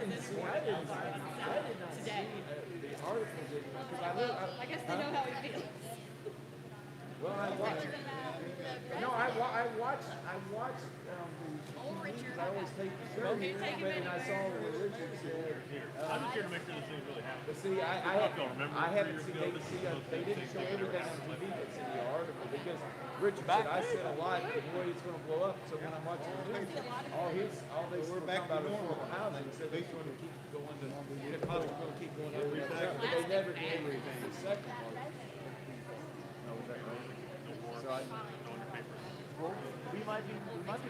didn't see the articles because I guess they know how he feels. well, I watched. No, I watched the news. I always take the show here, and I saw where Richard said. I'm just here to make sure this thing's really happening. But see, I haven't seen. They didn't show everything on TV that's in the article because Richard said I said a lot of the way it's going to blow up. So when I'm watching the news, all they were talking about affordable housing. Said they're going to keep going to. They're probably going to keep going up and up, but they never did anything. The second part. So we might be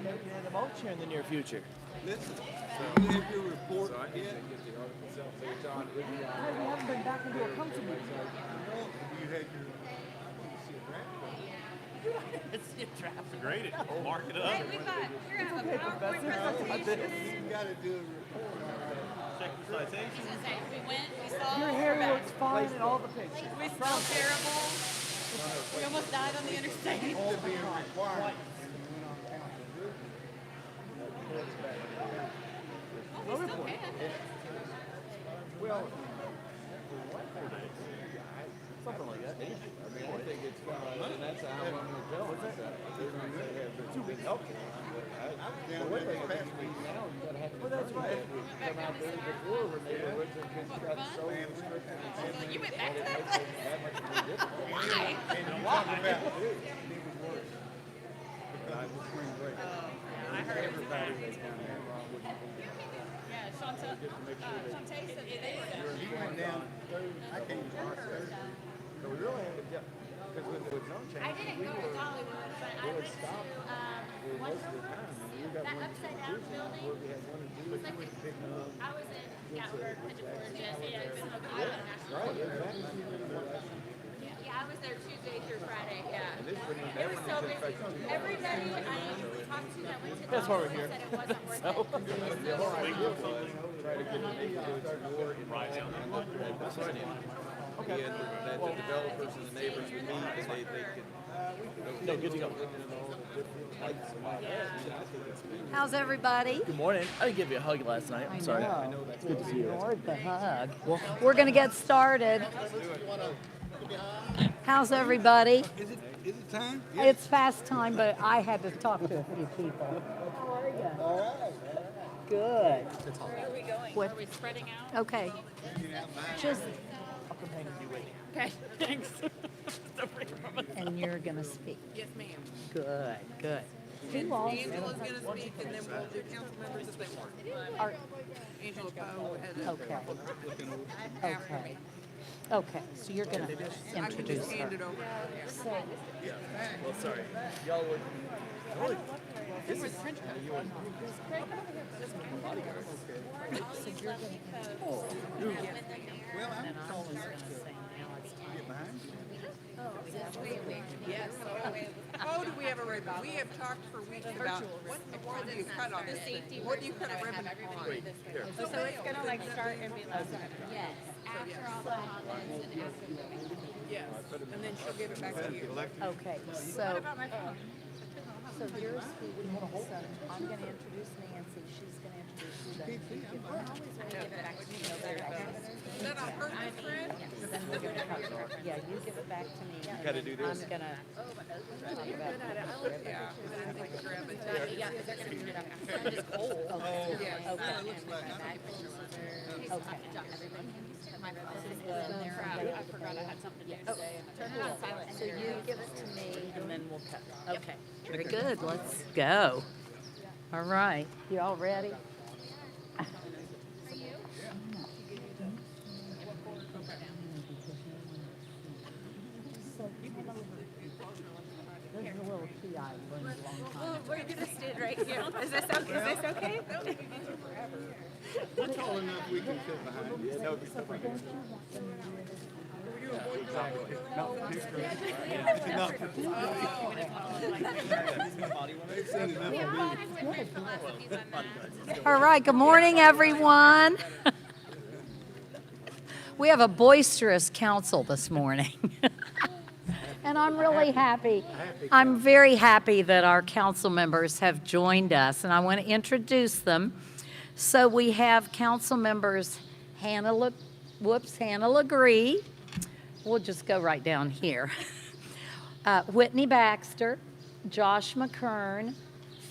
making an emotion in the near future. Listen, so you have your report So I need yet? to get the article itself. So it's on. We haven't been back into a council meeting. No, you had your, I want to see a draft. It's a draft. Grade it. Mark it up. Hey, we thought you're gonna have a PowerPoint presentation. You gotta do a report on that. Check the citation. We went, we saw. Your hair looks fine in all the pictures. We smelled terrible. We almost died on the interstate. To be a requirement. And we went on council. Oh, we still can. Well, Something like that. I mean, I think it's and that's how I'm going to tell them. They're going to have 2 weeks help. Down One there thing this is past now week. you got to have. Well, that's right. Come out there before when they were got so restricted. You went back to that place? That much more difficult. Why? And you talk about it was worse. Because of the spring break. I heard Everybody was down there. Yeah, Shantae said that they were down. You went down, I came across there. So we really had to get, because with no change. I didn't go to Dollywood, but I went to one Most of the time, and we got that one upside down building. where we had 1 or 2 It was like I was in Gatlinburg, Georgia. Yeah, it's been a national. Right, exactly. Yeah, I was there Tuesday through Friday. Yeah, And this one, it that was one so is in busy. fact. Everybody I talked to that went to That's why we're Dollywood here. said it wasn't worth it. The whole idea was try to get the neighborhood more involved. That's what I did. Okay. And that the developers and the neighbors would meet, and they could. No, good to go. How's everybody? Good morning. I didn't give you a hug last night. I'm sorry. It's good to see you. Ignored the hug. We're going to get started. How's everybody? Is it time? It's fast time, but I had to talk to a few people. How are you? All right. Good. Where are we going? What? Are we spreading out? Okay. Just, I'll come hang with you with you. Okay, thanks. and you're going to speak. Yes, ma'am. Good, good. Who all? Angela's gonna speak, and then we'll do council members if they want. Are, Angela Poe has a okay. after Okay. me. Okay, so you're going to I can introduce just hand her. it over. Yeah. So, Well, sorry. Y'all would. Really? This is. Well, I'm calling her to Oh, get behind you. Yes. Oh, do we have a ribbon? We have talked for weeks about what do you cut on this thing? What do you cut a ribbon on? So it's gonna like start and be like. Yes, after all the comments and after the. Yes, and then she'll give it back to you. okay, so. So you're speaking, so I'm gonna introduce Nancy, she's gonna introduce you, then you give her, I always want to give it back to you, know that I have it. Is that on purpose, Fred? Then we'll give it back to her. Yeah, you give it back to me. You gotta do this. I'm gonna talk about Yeah, I didn't think of grabbing that. Yeah, because they're gonna heat it up. It's just cold. Yeah. Okay, It looks like okay. I forgot I had something to do today. Turn it on silent. So you give it to me and then we'll cut. Okay, very good, let's go. All right, you all ready? There's a little key I learned a long time. Well, we're gonna stand right here. Is this okay? Is this okay? we're tall enough we can sit behind you. They've seen enough of me. All right, good morning, everyone. We have a boisterous council this morning. And I'm really happy. I'm very happy that our council members have joined us, and I want to introduce them. So we have council members Hannah Legree. We'll just go right down here. Whitney Baxter, Josh McKern,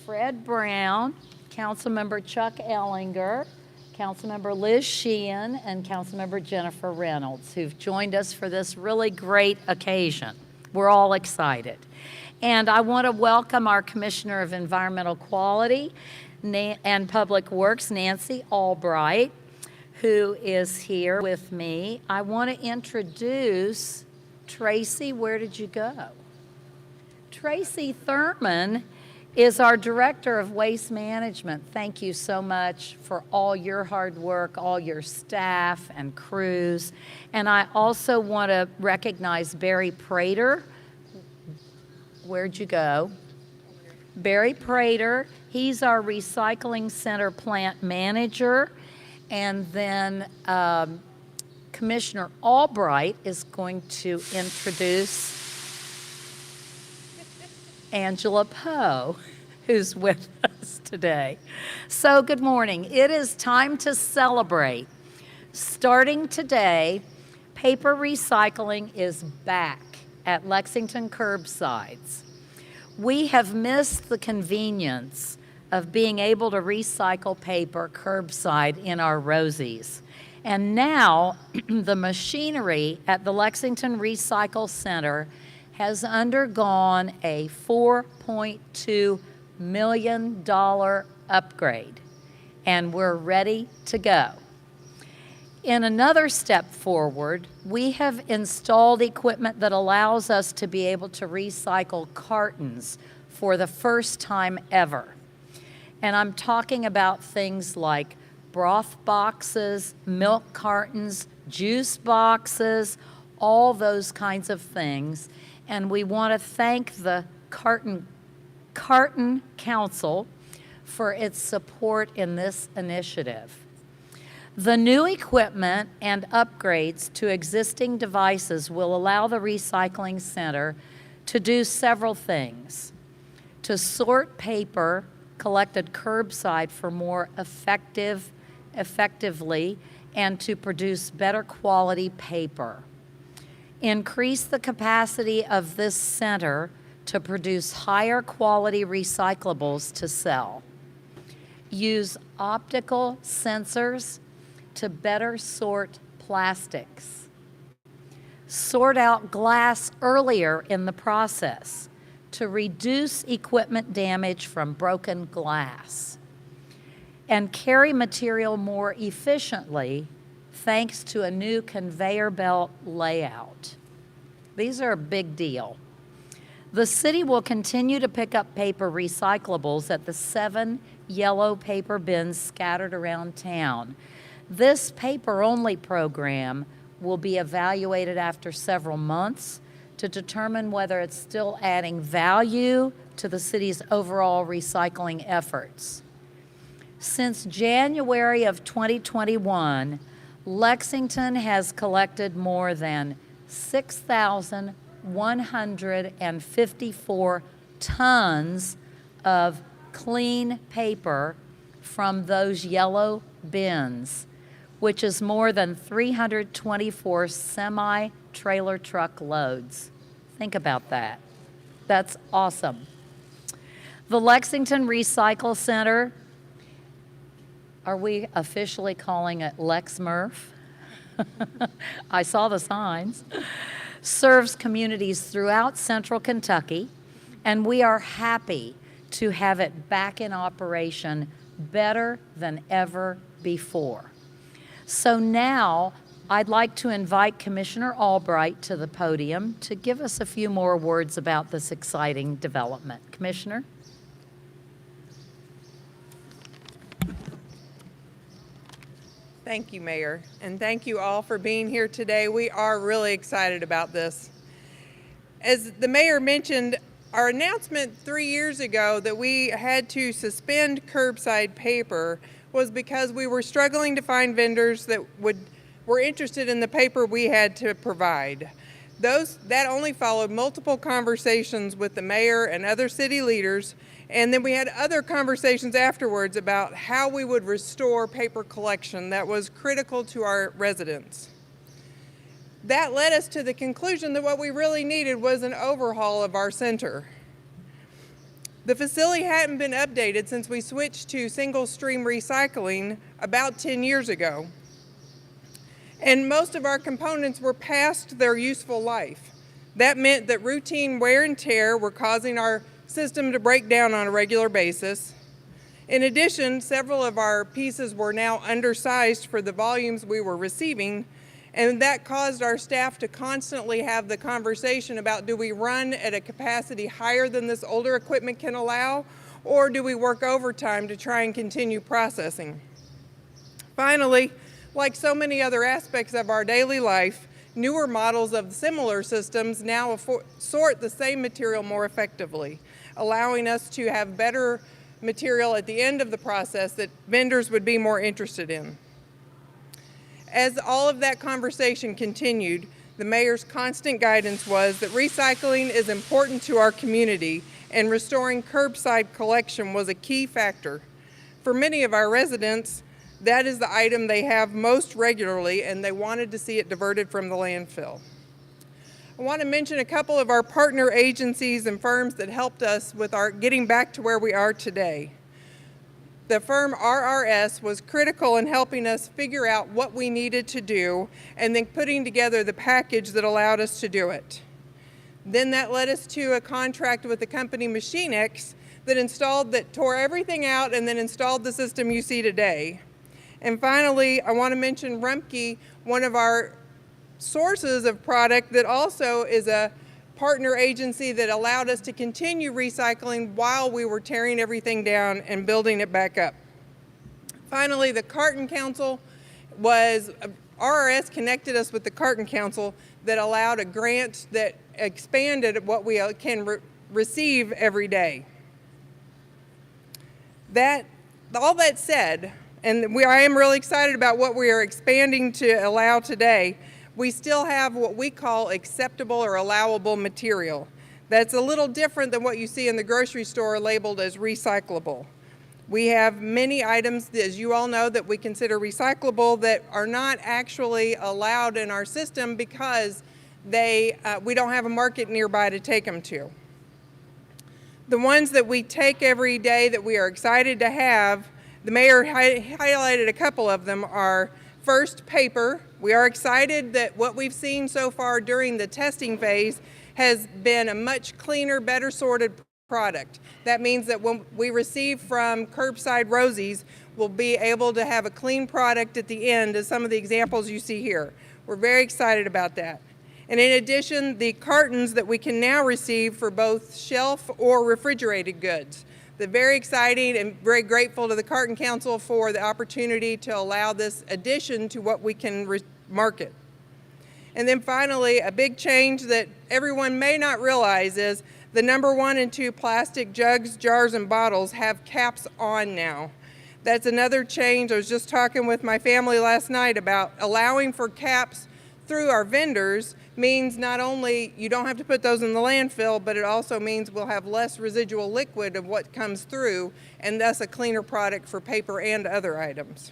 Fred Brown, Councilmember Chuck Ellinger, Councilmember Liz Sheehan, and Councilmember Jennifer Reynolds, who've joined us for this really great occasion. We're all excited. And I want to welcome our Commissioner of Environmental Quality and Public Works, Nancy Albright, who is here with me. I want to introduce Tracy. Where did you go? Tracy Thurman is our Director of Waste Management. Thank you so much for all your hard work, all your staff and crews. And I also want to recognize Barry Prater. Where'd you go? Barry Prater, he's our Recycling Center plant manager. And then Commissioner Albright is going to introduce Angela Poe, who's with us today. So good morning. It is time to celebrate. Starting today, paper recycling is back at Lexington curbsides. We have missed the convenience of being able to recycle paper curbside in our Rosies. And now the machinery at the Lexington Recycle Center has undergone a $4.2 million upgrade, and we're ready to go. In another step forward, we have installed equipment that allows us to be able to recycle cartons for the first time ever. And I'm talking about things like broth boxes, milk cartons, juice boxes, all those kinds of things. And we want to thank the Carton Council for its support in this initiative. The new equipment and upgrades to existing devices will allow the recycling center to do several things: to sort paper collected curbside for more effectively and to produce better quality paper. Increase the capacity of this center to produce higher quality recyclables to sell. Use optical sensors to better sort plastics. Sort out glass earlier in the process to reduce equipment damage from broken glass. And carry material more efficiently thanks to a new conveyor belt layout. These are a big deal. The city will continue to pick up paper recyclables at the 7 yellow paper bins scattered around town. This paper-only program will be evaluated after several months to determine whether it's still adding value to the city's overall recycling efforts. Since January of 2021, Lexington has collected more than 6,154 tons of clean paper from those yellow bins, which is more than 324 semi-trailer truck loads. Think about that. That's awesome. The Lexington Recycle Center, are we officially calling it Lexmurph? I saw the signs. Serves communities throughout central Kentucky, and we are happy to have it back in operation better than ever before. So now I'd like to invite Commissioner Albright to the podium to give us a few more words about this exciting development. Commissioner? Thank you, Mayor, and thank you all for being here today. We are really excited about this. As the Mayor mentioned, our announcement 3 years ago that we had to suspend curbside paper was because we were struggling to find vendors that were interested in the paper we had to provide. That only followed multiple conversations with the mayor and other city leaders, and then we had other conversations afterwards about how we would restore paper collection that was critical to our residents. That led us to the conclusion that what we really needed was an overhaul of our center. The facility hadn't been updated since we switched to single stream recycling about 10 years ago. And most of our components were past their useful life. That meant that routine wear and tear were causing our system to break down on a regular basis. In addition, several of our pieces were now undersized for the volumes we were receiving, and that caused our staff to constantly have the conversation about, do we run at a capacity higher than this older equipment can allow, or do we work overtime to try and continue processing? Finally, like so many other aspects of our daily life, newer models of similar systems now sort the same material more effectively, allowing us to have better material at the end of the process that vendors would be more interested in. As all of that conversation continued, the mayor's constant guidance was that recycling is important to our community and restoring curbside collection was a key factor. For many of our residents, that is the item they have most regularly, and they wanted to see it diverted from the landfill. I want to mention a couple of our partner agencies and firms that helped us with our getting back to where we are today. The firm RRS was critical in helping us figure out what we needed to do and then putting together the package that allowed us to do it. Then that led us to a contract with the company MachineX that tore everything out and then installed the system you see today. And finally, I want to mention Rumpke, one of our sources of product that also is a partner agency that allowed us to continue recycling while we were tearing everything down and building it back up. Finally, the Carton Council RRS connected us with the Carton Council that allowed a grant that expanded what we can receive every day. All that said, and I am really excited about what we are expanding to allow today, we still have what we call acceptable or allowable material. That's a little different than what you see in the grocery store labeled as recyclable. We have many items, as you all know, that we consider recyclable that are not actually allowed in our system because we don't have a market nearby to take them to. The ones that we take every day that we are excited to have, the mayor highlighted a couple of them, are first, paper. We are excited that what we've seen so far during the testing phase has been a much cleaner, better sorted product. That means that when we receive from Curbside Rosie's, we'll be able to have a clean product at the end, as some of the examples you see here. We're very excited about that. And in addition, the cartons that we can now receive for both shelf or refrigerated goods. They're very exciting and very grateful to the Carton Council for the opportunity to allow this addition to what we can market. And then finally, a big change that everyone may not realize is the number 1 and 2 plastic jugs, jars, and bottles have caps on now. That's another change. I was just talking with my family last night about allowing for caps through our vendors means not only you don't have to put those in the landfill, but it also means we'll have less residual liquid of what comes through, and thus a cleaner product for paper and other items.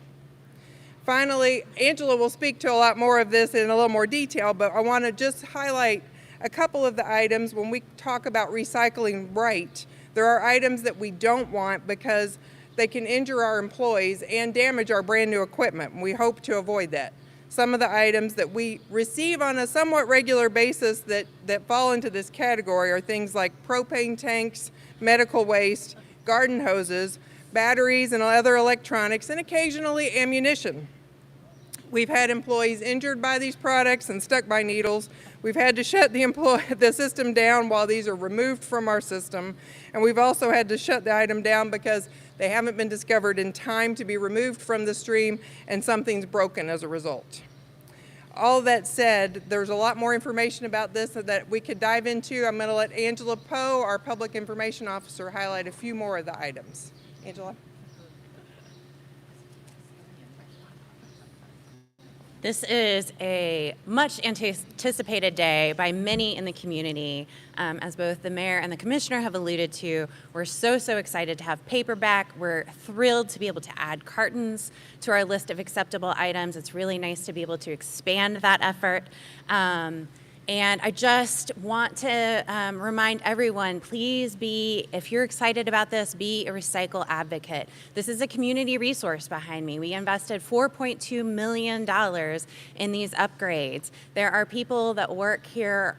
Finally, Angela will speak to a lot more of this in a little more detail, but I want to just highlight a couple of the items. When we talk about recycling right, there are items that we don't want because they can injure our employees and damage our brand new equipment, and we hope to avoid that. Some of the items that we receive on a somewhat regular basis that fall into this category are things like propane tanks, medical waste, garden hoses, batteries and other electronics, and occasionally ammunition. We've had employees injured by these products and stuck by needles. We've had to shut the system down while these are removed from our system. And we've also had to shut the item down because they haven't been discovered in time to be removed from the stream and something's broken as a result. All that said, there's a lot more information about this that we could dive into. I'm going to let Angela Poe, our Public Information Officer, highlight a few more of the items. Angela? This is a much anticipated day by many in the community. As both the mayor and the commissioner have alluded to, we're so excited to have paper back. We're thrilled to be able to add cartons to our list of acceptable items. It's really nice to be able to expand that effort. And I just want to remind everyone, please be, if you're excited about this, be a recycle advocate. This is a community resource behind me. We invested $4.2 million in these upgrades. There are people that work here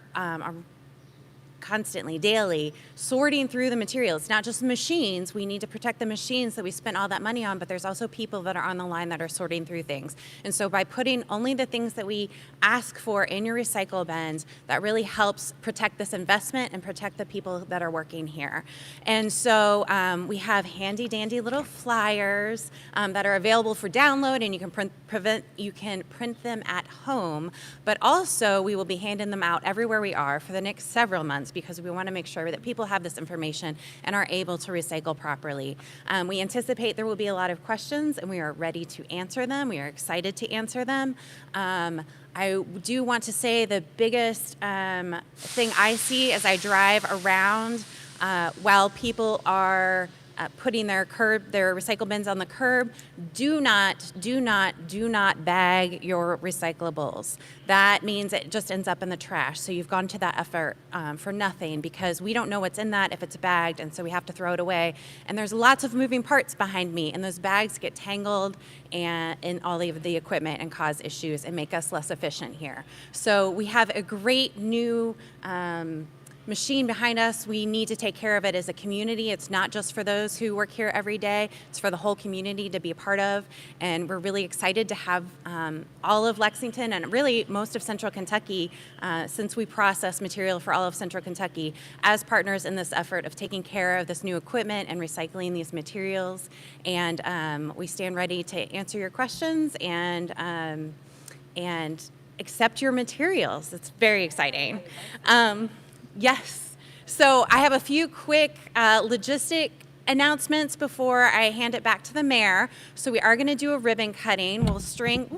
constantly, daily, sorting through the materials. It's not just machines. We need to protect the machines that we spent all that money on, but there's also people that are on the line that are sorting through things. And so by putting only the things that we ask for in your recycle bins, that really helps protect this investment and protect the people that are working here. And so we have handy dandy little flyers that are available for download, and you can print them at home, but also we will be handing them out everywhere we are for the next several months, because we want to make sure that people have this information and are able to recycle properly. We anticipate there will be a lot of questions, and we are ready to answer them. We are excited to answer them. I do want to say the biggest thing I see as I drive around while people are putting their recycle bins on the curb, do not bag your recyclables. That means it just ends up in the trash. So you've gone to that effort for nothing, because we don't know what's in that if it's bagged, and so we have to throw it away. And there's lots of moving parts behind me, and those bags get tangled in all of the equipment and cause issues and make us less efficient here. So we have a great new machine behind us. We need to take care of it as a community. It's not just for those who work here every day. It's for the whole community to be a part of. And we're really excited to have all of Lexington and really most of Central Kentucky, since we process material for all of Central Kentucky, as partners in this effort of taking care of this new equipment and recycling these materials. And we stand ready to answer your questions and accept your materials. It's very exciting. Yes. So I have a few quick logistic announcements before I hand it back to the mayor. So we are going to do a ribbon cutting. We'll string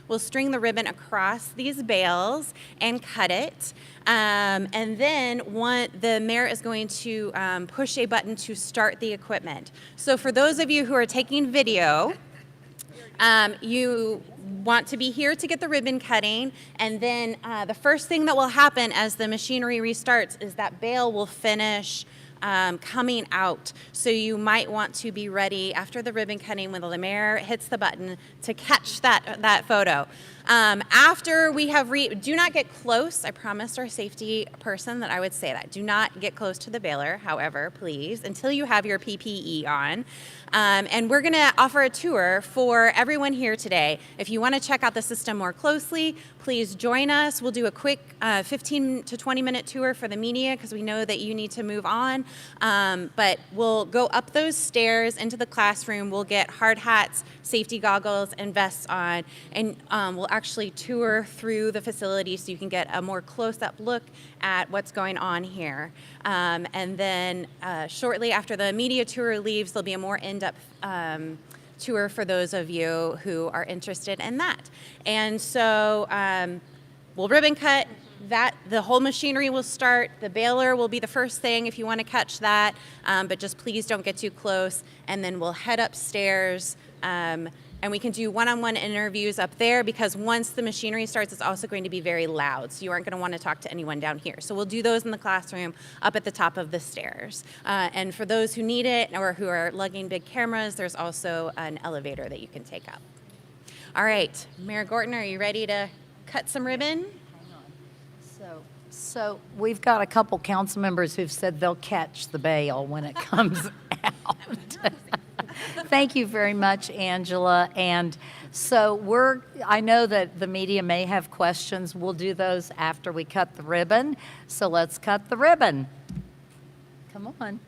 the ribbon across these bales and cut it. And then the mayor is going to push a button to start the equipment. So for those of you who are taking video, you want to be here to get the ribbon cutting, and then the first thing that will happen as the machinery restarts is that bale will finish coming out. So you might want to be ready after the ribbon cutting when the mayor hits the button to catch that photo. After we have do not get close. I promised our safety person that I would say that. Do not get close to the baler, however, please, until you have your PPE on. And we're going to offer a tour for everyone here today. If you want to check out the system more closely, please join us. We'll do a quick 15 to 20 minute tour for the media, because we know that you need to move on. But we'll go up those stairs into the classroom. We'll get hard hats, safety goggles, and vests on, and we'll actually tour through the facility so you can get a more close-up look at what's going on here. And then shortly after the media tour leaves, there'll be a more in-depth tour for those of you who are interested in that. And so we'll ribbon cut. The whole machinery will start. The baler will be the first thing if you want to catch that, but just please don't get too close. And then we'll head upstairs, and we can do one-on-one interviews up there, because once the machinery starts, it's also going to be very loud, so you aren't going to want to talk to anyone down here. So we'll do those in the classroom up at the top of the stairs. And for those who need it or who are lugging big cameras, there's also an elevator that you can take up. All right, Mayor Gorton, are you ready to cut some ribbon? So we've got a couple council members who've said they'll catch the bale when it comes out. Thank you very much, Angela. And so I know that the media may have questions. We'll do those after we cut the ribbon. So let's cut the ribbon. Come on.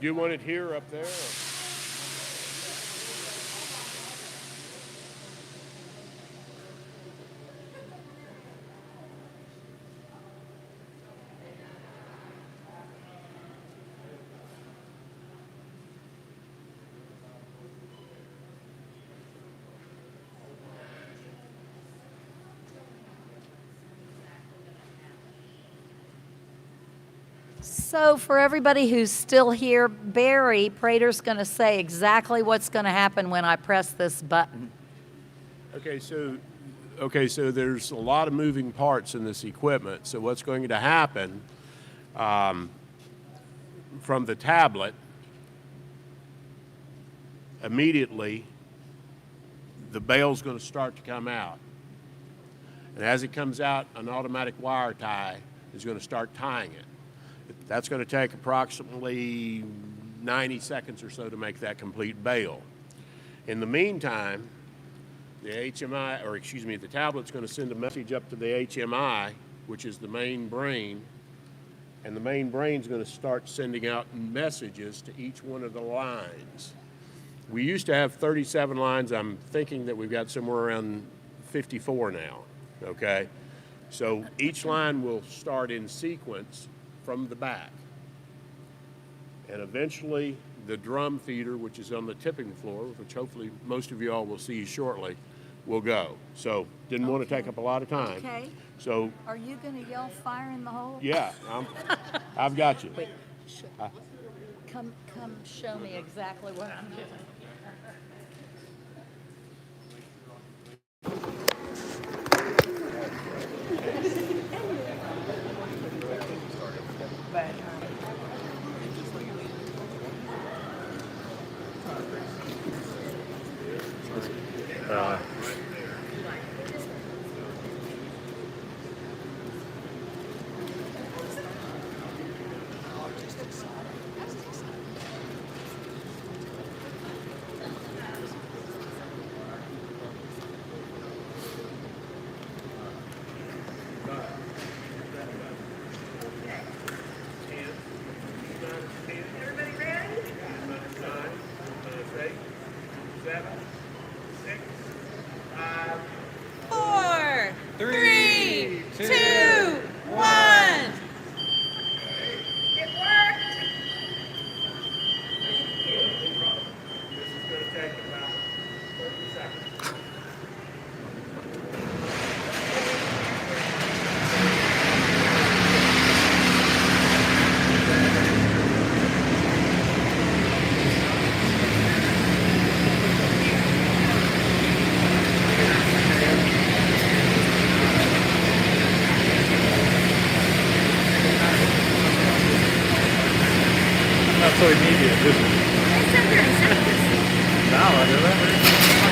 Do you want it here or up there? Or? So for everybody who's still here, Barry Prater's going to say exactly what's going to happen when I press this button. Okay, so there's a lot of moving parts in this equipment. So what's going to happen from the tablet, immediately the bail's going to start to come out. And as it comes out, an automatic wire tie is going to start tying it. That's going to take approximately 90 seconds or so to make that complete bail. In the meantime, the HMI, or excuse me, the tablet's going to send a message up to the HMI, which is the main brain, and the main brain's going to start sending out messages to each one of the lines. We used to have 37 lines. I'm thinking that we've got somewhere around 54 now, okay? So each line will start in sequence from the back. And eventually the drum feeder, which is on the tipping floor, which hopefully most of you all will see shortly, will go. So didn't want to take up a lot of time. Okay. So Are you going to yell fire in the hole? yeah, I've got you. Wait, come show me exactly what I'm doing. Everybody ready? 8, 7, 6, 5, 4, 3, 2, 1. It worked. This is going to take about 30 seconds. Not so immediate, is it? It's up there in seconds. Now, I do that.